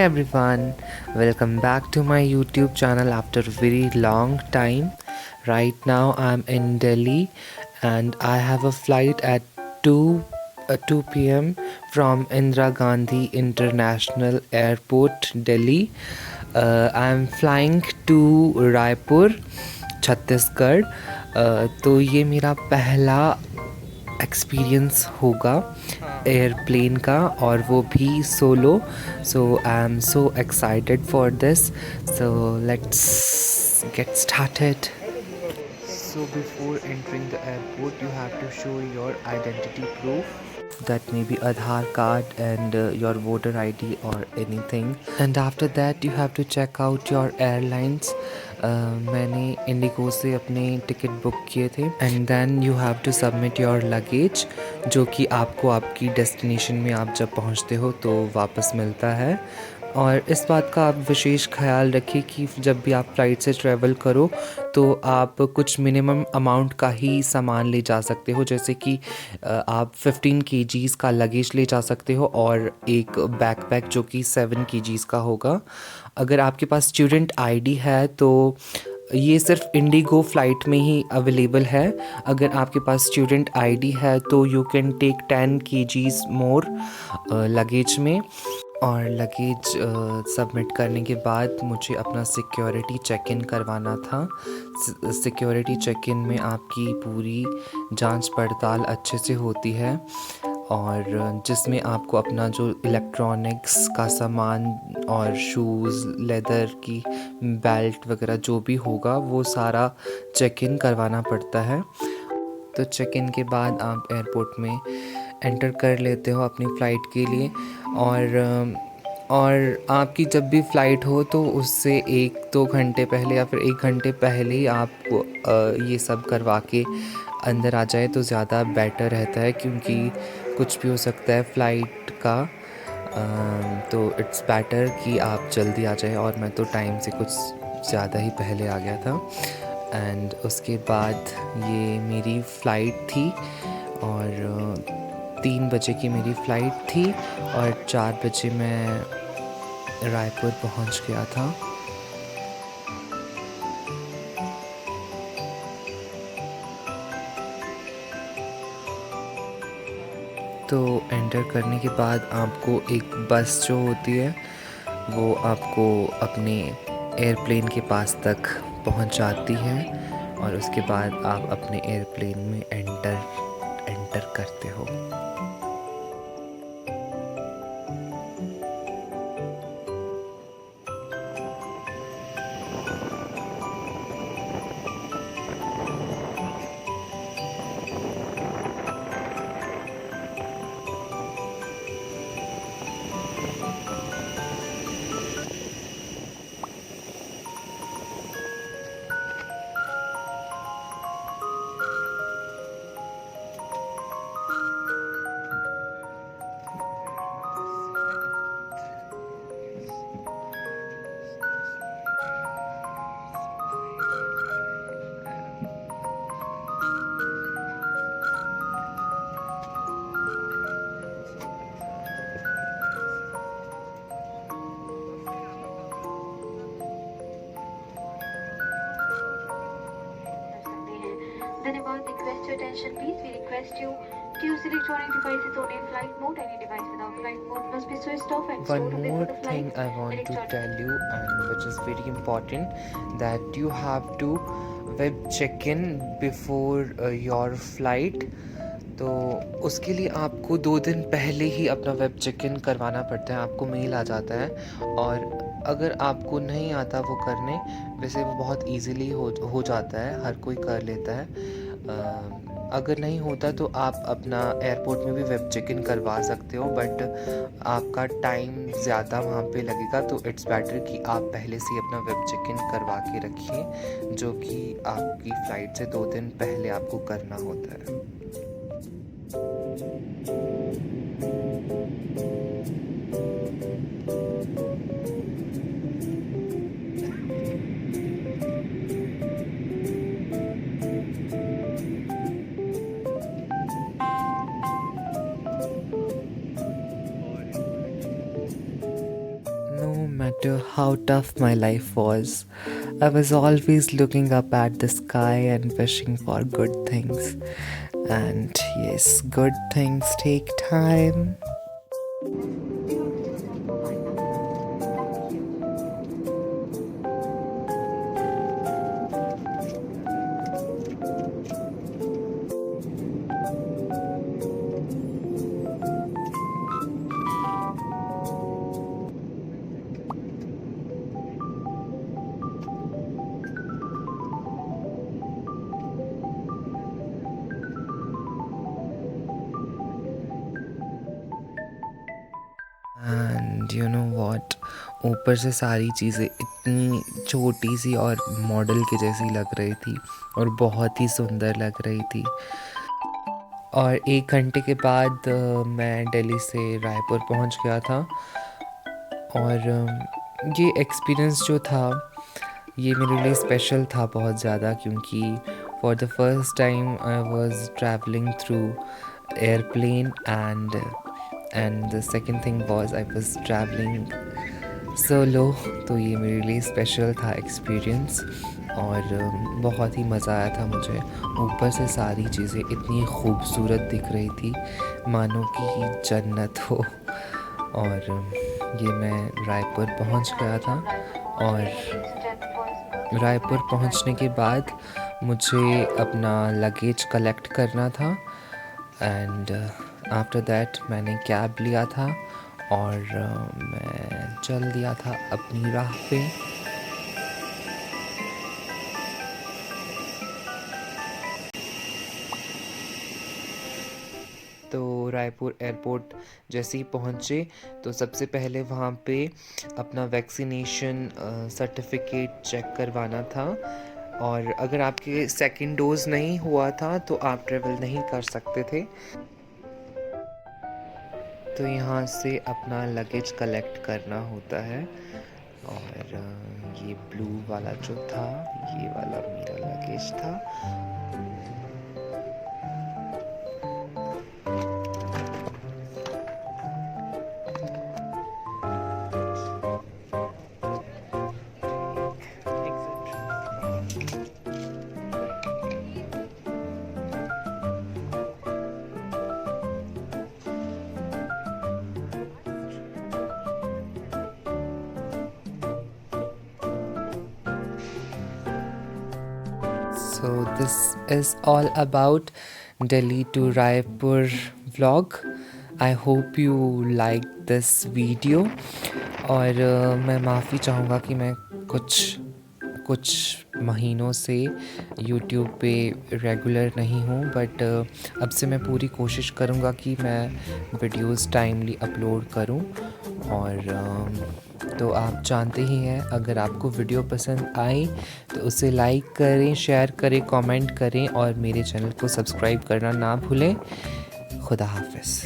everyone, welcome back to my YouTube channel after a very long time. Right now I'm in Delhi and I have a flight at 2 p.m. from Indira Gandhi International Airport, Delhi. I'm flying to Raipur, Chhattisgarh. तो ये मेरा पहला experience होगा airplane का और वो भी solo. So I am so excited for this. So let's get started. So before entering the airport, you have to show your identity proof. That may be Aadhaar card and your voter ID or anything. And after that, you have to check out your airlines. मैंने IndiGo से अपने ticket book किए थे. And then you have to submit your luggage, जो कि आपको आपकी destination में आप जब पहुंचते हो तो वापस मिलता है. और इस बात का आप विशेष ख्याल रखिए कि जब भी आप फ़्लाइट से ट्रैवल करो तो आप कुछ मिनिमम अमाउंट का ही सामान ले जा सकते हो. जैसे कि आप 15 kgs का लगेज ले जा सकते हो और एक बैकपैक जो कि 7 kgs का होगा. अगर आपके पास स्टूडेंट आईडी है तो ये सिर्फ इंडिगो फ़्लाइट में ही अवेलेबल है. अगर आपके पास स्टूडेंट आईडी है तो you can take 10 kgs more luggage में. और लगेज सबमिट करने के बाद मुझे अपना सिक्योरिटी चेक इन करवाना था. सिक्योरिटी चेक इन में आपकी पूरी जांच पड़ताल अच्छे से होती है और जिसमें आपको अपना जो इलेक्ट्रॉनिक्स का सामान और शूज़, लेदर की बेल्ट वगैरह जो भी होगा वो सारा चेक इन करवाना पड़ता है. तो चेक इन के बाद आप एयरपोर्ट में एंटर कर लेते हो अपनी फ़्लाइट के लिए. और आपकी जब भी फ़्लाइट हो तो उससे 1-2 घंटे पहले या फिर 1 घंटे पहले ही आप ये सब करवा के अंदर आ जाए तो ज़्यादा बेटर रहता है, क्योंकि कुछ भी हो सकता है फ़्लाइट का. तो इट्स बेटर कि आप जल्दी आ जाए. और मैं तो टाइम से कुछ ज़्यादा ही पहले आ गया था. एंड उसके बाद ये मेरी फ़्लाइट थी और 3 बजे की मेरी फ़्लाइट थी और 4 बजे मैं रायपुर पहुंच गया था. तो एंटर करने के बाद आपको एक बस जो होती है वो आपको अपने एयरप्लेन के पास तक पहुंचाती है और उसके बाद आप अपने एयरप्लेन में एंटर करते हो. Dhanibad, request your attention please. We request you to use electronic devices only in flight mode. Any device without flight mode must be switched off and One stored away more for the thing flight. I want to tell you, and which is very important, that you have to web check in before your flight. तो उसके लिए आपको 2 दिन पहले ही अपना web check in करवाना पड़ता है. आपको मेल आ जाता है और अगर आपको नहीं आता वो करने, वैसे वो बहुत इजीली हो जाता है, हर कोई कर लेता है. अगर नहीं होता तो आप अपना एयरपोर्ट में भी वेब चेक इन करवा सकते हो, बट आपका टाइम ज़्यादा वहाँ पे लगेगा. तो इट्स बेटर कि आप पहले से ही अपना वेब चेक इन करवा के रखिए, जो कि आपकी फ़्लाइट से 2 दिन पहले आपको करना होता है. No to how tough my life was. I was always looking up at the sky and wishing for good things. And yes, good things take time. And you know what, ऊपर से सारी चीज़ें इतनी छोटी सी और मॉडल के जैसी लग रही थी और बहुत ही सुंदर लग रही थी। और 1 घंटे के बाद मैं दिल्ली से रायपुर पहुंच गया था। और ये एक्सपीरियंस जो था ये मेरे लिए स्पेशल था बहुत ज़्यादा, क्योंकि for the first time I was travelling through airplane and the second thing was I was travelling solo. तो ये मेरे लिए स्पेशल था एक्सपीरियंस और बहुत ही मज़ा आया था मुझे। ऊपर से सारी चीज़ें इतनी खूबसूरत दिख रही थी, मानो कि जन्नत हो। और ये मैं रायपुर पहुंच गया था और रायपुर पहुंचने के बाद मुझे अपना लगेज कलेक्ट करना था एंड आफ्टर दैट मैंने कैब लिया था और मैं चल दिया था अपनी राह पे। तो रायपुर एयरपोर्ट जैसे ही पहुँचे तो सबसे पहले वहाँ पे अपना वैक्सीनेशन सर्टिफिकेट चेक करवाना था। और अगर आपके सेकंड डोज नहीं हुआ था तो आप ट्रेवल नहीं कर सकते थे। तो यहाँ से अपना लगेज कलेक्ट करना होता है। और ये ब्लू वाला जो था, ये वाला मेरा लगेज था। So this is all about Delhi to Raipur vlog. I hope you liked this video. और मैं माफ़ी चाहूँगा कि मैं कुछ महीनों से YouTube पे रेगुलर नहीं हूँ, बट अब से मैं पूरी कोशिश करूँगा कि मैं वीडियोस टाइमली अपलोड करूँ। और तो आप जानते ही हैं, अगर आपको वीडियो पसंद आई तो उसे लाइक करें, शेयर करें, कमेंट करें और मेरे चैनल को सब्सक्राइब करना ना भूलें। खुदा हाफिज़।